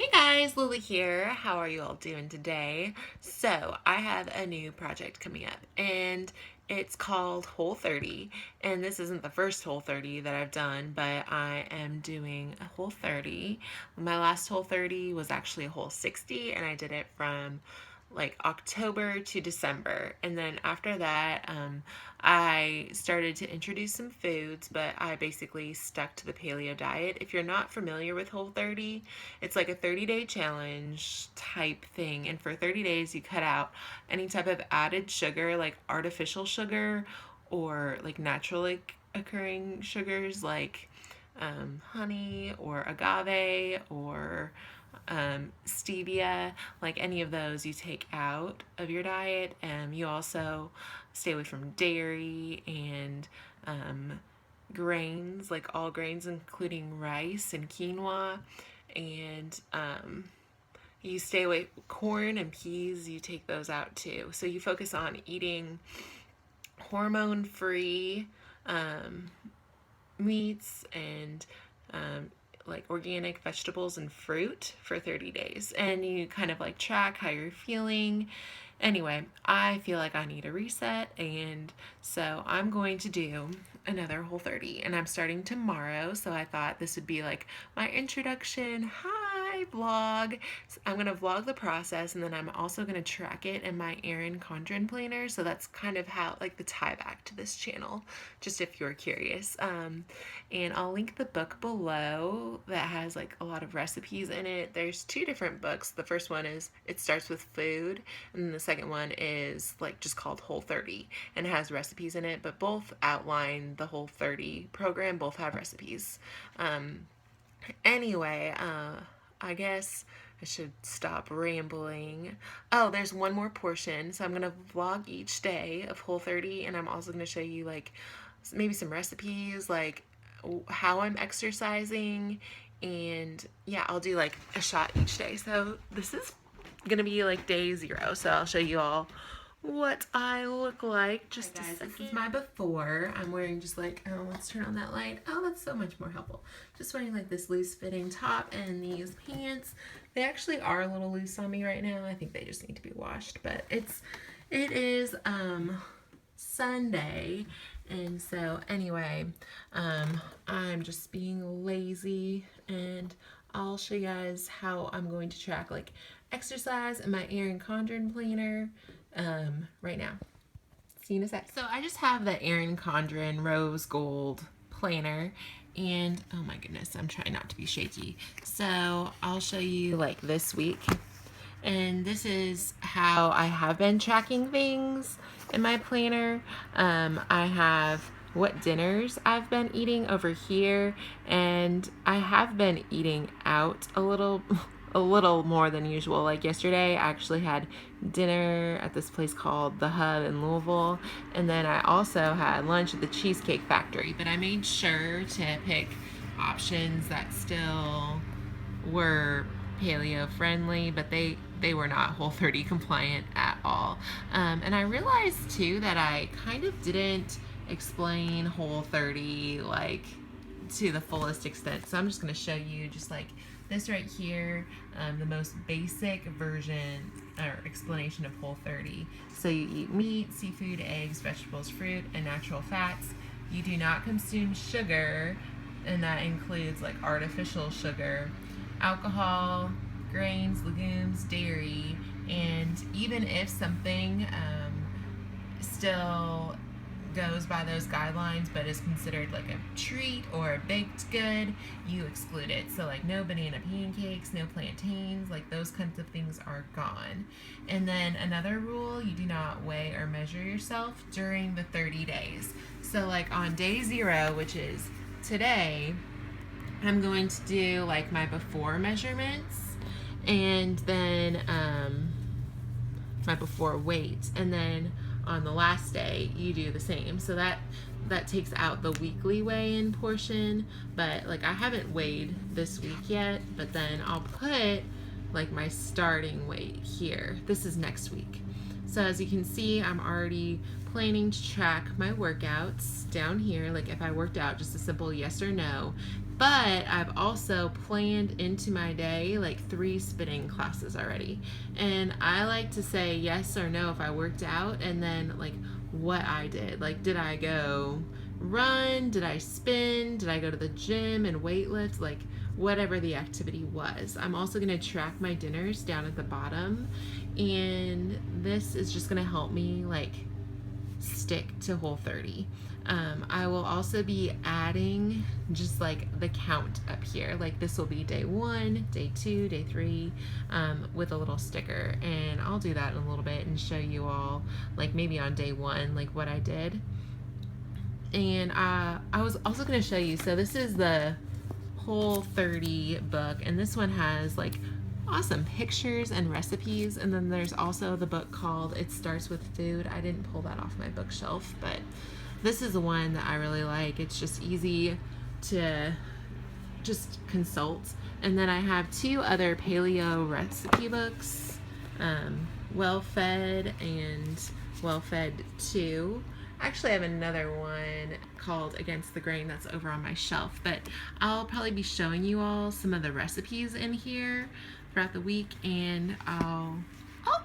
Hey guys, Lily here. How are you all doing today? So, I have a new project coming up and it's called Whole30. And this isn't the first Whole30 that I've done, but I am doing a Whole30. My last Whole30 was actually a Whole60 and I did it from like October to December. And then after that, I started to introduce some foods, but I basically stuck to the paleo diet. If you're not familiar with Whole30, it's like a 30-day challenge type thing. And for 30 days, you cut out any type of added sugar, like artificial sugar or like naturally occurring sugars like honey or agave or stevia, like any of those you take out of your diet. You also stay away from dairy and grains, like all grains, including rice and quinoa. And you stay away corn and peas, you take those out too. So you focus on eating hormone free meats and like organic vegetables and fruit for 30 days. And you kind of like track how you're feeling. Anyway, I feel like I need a reset, and so I'm going to do another Whole30, and I'm starting tomorrow. So I thought this would be like my introduction. Hi, vlog. So I'm gonna vlog the process, and then I'm also gonna track it in my Erin Condren planner. So that's kind of how, like, the tie back to this channel, just if you're curious. And I'll link the book below that has like a lot of recipes in it. There's two different books. The first one is It Starts with Food, and then the second one is like just called Whole30 and it has recipes in it, but both outline the Whole30 program, both have recipes. Anyway, I guess I should stop rambling. Oh, there's one more portion. So I'm going to vlog each day of Whole30, and I'm also going to show you like maybe some recipes, like how I'm exercising, and yeah, I'll do like a shot each day. So this is gonna be like day 0. So I'll show you all what I look like. Just a second. This is my before. I'm wearing just like, oh, let's turn on that light. Oh, that's so much more helpful. Just wearing like this loose fitting top and these pants. They actually are a little loose on me right now. I think they just need to be washed, but it is Sunday. And so anyway, I'm just being lazy, and I'll show you guys how I'm going to track like exercise in my Erin Condren planner right now. See you in a sec. So I just have the Erin Condren Rose Gold planner, and oh my goodness, I'm trying not to be shaky. So I'll show you like this week. And this is how I have been tracking things in my planner. I have what dinners I've been eating over here, and I have been eating out a little a little more than usual. Like yesterday I actually had dinner at this place called The Hub in Louisville, and then I also had lunch at the Cheesecake Factory, but I made sure to pick options that still were paleo friendly, but they were not Whole30 compliant at all. And I realized too that I kind of didn't explain Whole30 like to the fullest extent. So I'm just going to show you just like this right here, the most basic version or explanation of Whole30. So you eat meat, seafood, eggs, vegetables, fruit, and natural fats. You do not consume sugar, and that includes like artificial sugar, alcohol, grains, legumes, dairy, and even if something still goes by those guidelines but is considered like a treat or a baked good, you exclude it. So like no banana pancakes, no plantains, like those kinds of things are gone. And then another rule, you do not weigh or measure yourself during the 30 days. So like on day 0, which is today, I'm going to do like my before measurements, and then my before weight, and then on the last day you do the same. So that takes out the weekly weigh-in portion, but like I haven't weighed this week yet, but then I'll put like my starting weight here. This is next week. So as you can see, I'm already planning to track my workouts down here. Like if I worked out, just a simple yes or no. But I've also planned into my day like 3 spinning classes already. And I like to say yes or no if I worked out, and then like what I did. Like, did I go run? Did I spin? Did I go to the gym and weight lift? Like, whatever the activity was. I'm also going to track my dinners down at the bottom. And this is just going to help me like stick to Whole30. I will also be adding just like the count up here. Like this will be day 1, day 2, day 3, with a little sticker. And I'll do that in a little bit and show you all, like maybe on day 1, like what I did. And I was also going to show you, so this is the Whole30 book, and this one has like awesome pictures and recipes. And then there's also the book called It Starts With Food. I didn't pull that off my bookshelf, but this is the one that I really like. It's just easy to just consult. And then I have 2 other paleo recipe books, Well Fed and Well Fed 2. Actually, I have another one called Against the Grain that's over on my shelf, but I'll probably be showing you all some of the recipes in here throughout the week, and I'll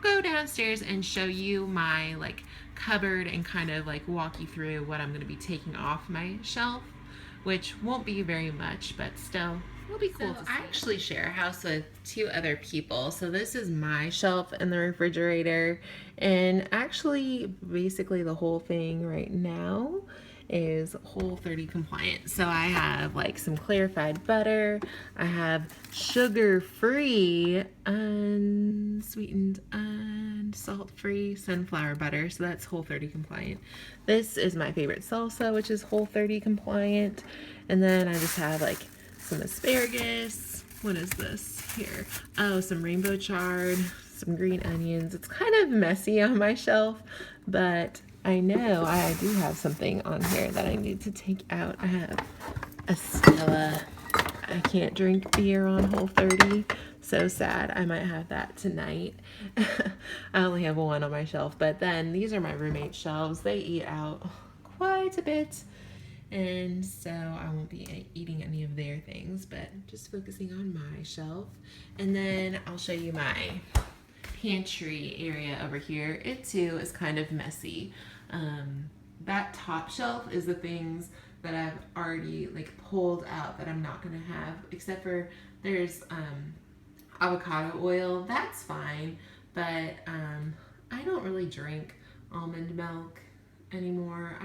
go downstairs and show you my like cupboard and kind of like walk you through what I'm going to be taking off my shelf, which won't be very much, but still it'll be cool. So I actually share a house with 2 other people. So this is my shelf in the refrigerator, and actually basically the whole thing right now is Whole30 compliant. So I have like some clarified butter, I have sugar-free, unsweetened, and salt-free sunflower butter, so that's Whole30 compliant. This is my favorite salsa, which is Whole30 compliant. And then I just have like some asparagus. What is this here? Oh, some rainbow chard, some green onions. It's kind of messy on my shelf, but I know I do have something on here that I need to take out. I have a Stella. I can't drink beer on Whole30. So sad. I might have that tonight. I only have one on my shelf, but then these are my roommate's shelves. They eat out quite a bit, and so I won't be eating any of their things, but just focusing on my shelf. And then I'll show you my pantry area over here. It too is kind of messy. That top shelf is the things that I've already like pulled out that I'm not gonna have, except for there's avocado oil. That's fine, but I don't really drink almond milk anymore.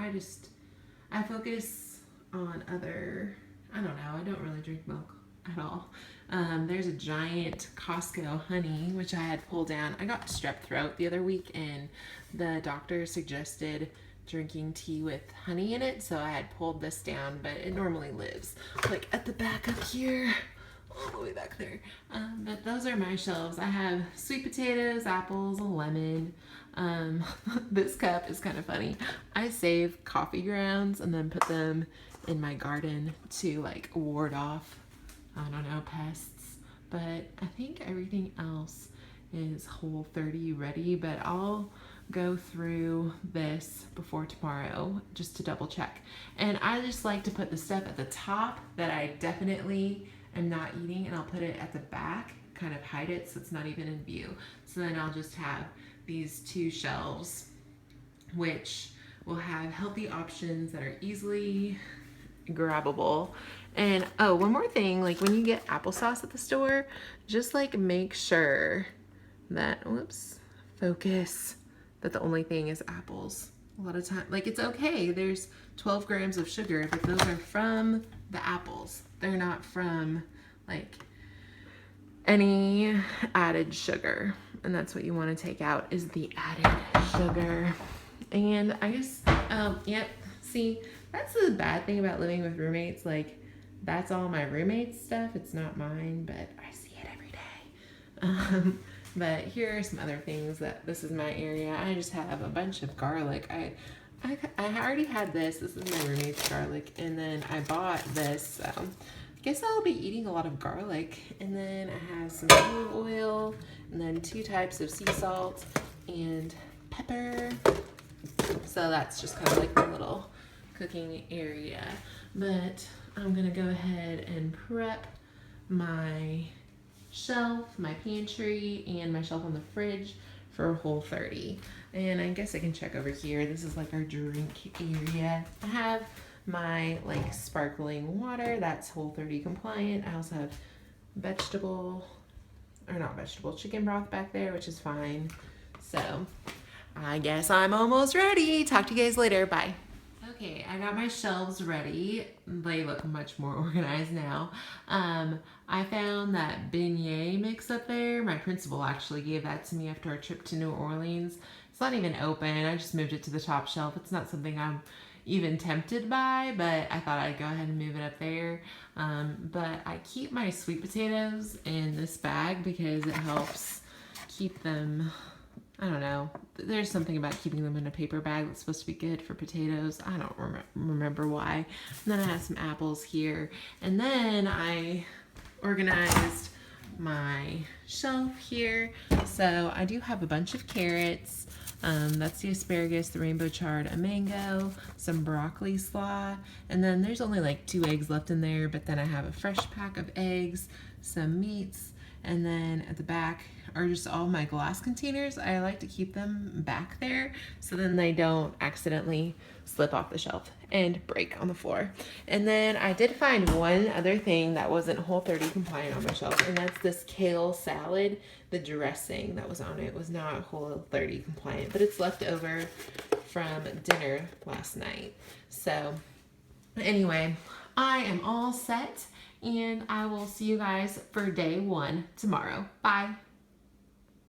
I focus on other, I don't know, I don't really drink milk at all. There's a giant Costco honey, which I had pulled down. I got strep throat the other week, and the doctor suggested drinking tea with honey in it, so I had pulled this down, but it normally lives like at the back up here, all the way back there. But those are my shelves. I have sweet potatoes, apples, a lemon. This cup is kind of funny. I save coffee grounds and then put them in my garden to like ward off, I don't know, pests. But I think everything else is Whole30 ready, but I'll go through this before tomorrow just to double check. And I just like to put the stuff at the top that I definitely am not eating, and I'll put it at the back, kind of hide it so it's not even in view. So then I'll just have these 2 shelves, which will have healthy options that are easily grabbable. And oh, one more thing, like when you get applesauce at the store, just like make sure that, whoops, focus, that the only thing is apples. A lot of time, like it's okay, there's 12 grams of sugar, but those are from the apples. They're not from like any added sugar. And that's what you want to take out, is the added sugar. And I guess, yep, see, that's the bad thing about living with roommates. Like, that's all my roommate's stuff. It's not mine, but I see it every day. But here are some other things that, this is my area. I just have a bunch of garlic. I already had this. This is my roommate's garlic. And then I bought this, so I guess I'll be eating a lot of garlic. And then I have some olive oil, and then 2 types of sea salt and pepper. So that's just kind of like my little cooking area. But I'm gonna go ahead and prep my shelf, my pantry, and my shelf on the fridge for Whole30. And I guess I can check over here. This is like our drink area. I have my like sparkling water, that's Whole30 compliant. I also have chicken broth back there, which is fine. So I guess I'm almost ready. Talk to you guys later. Bye. Okay, I got my shelves ready. They look much more organized now. I found that beignet mix up there. My principal actually gave that to me after our trip to New Orleans. It's not even open. I just moved it to the top shelf. It's not something I'm even tempted by, but I thought I'd go ahead and move it up there. But I keep my sweet potatoes in this bag because it helps keep them, I don't know, there's something about keeping them in a paper bag that's supposed to be good for potatoes. I don't remember why. And then I have some apples here. And then I organized my shelf here. So I do have a bunch of carrots. That's the asparagus, the rainbow chard, a mango, some broccoli slaw, and then there's only like 2 eggs left in there, but then I have a fresh pack of eggs, some meats, and then at the back are just all my glass containers. I like to keep them back there so then they don't accidentally slip off the shelf and break on the floor. And then I did find one other thing that wasn't Whole30 compliant on my shelf, and that's this kale salad. The dressing that was on it was not Whole30 compliant, but it's left over from dinner last night. So anyway, I am all set, and I will see you guys for day 1 tomorrow. Bye.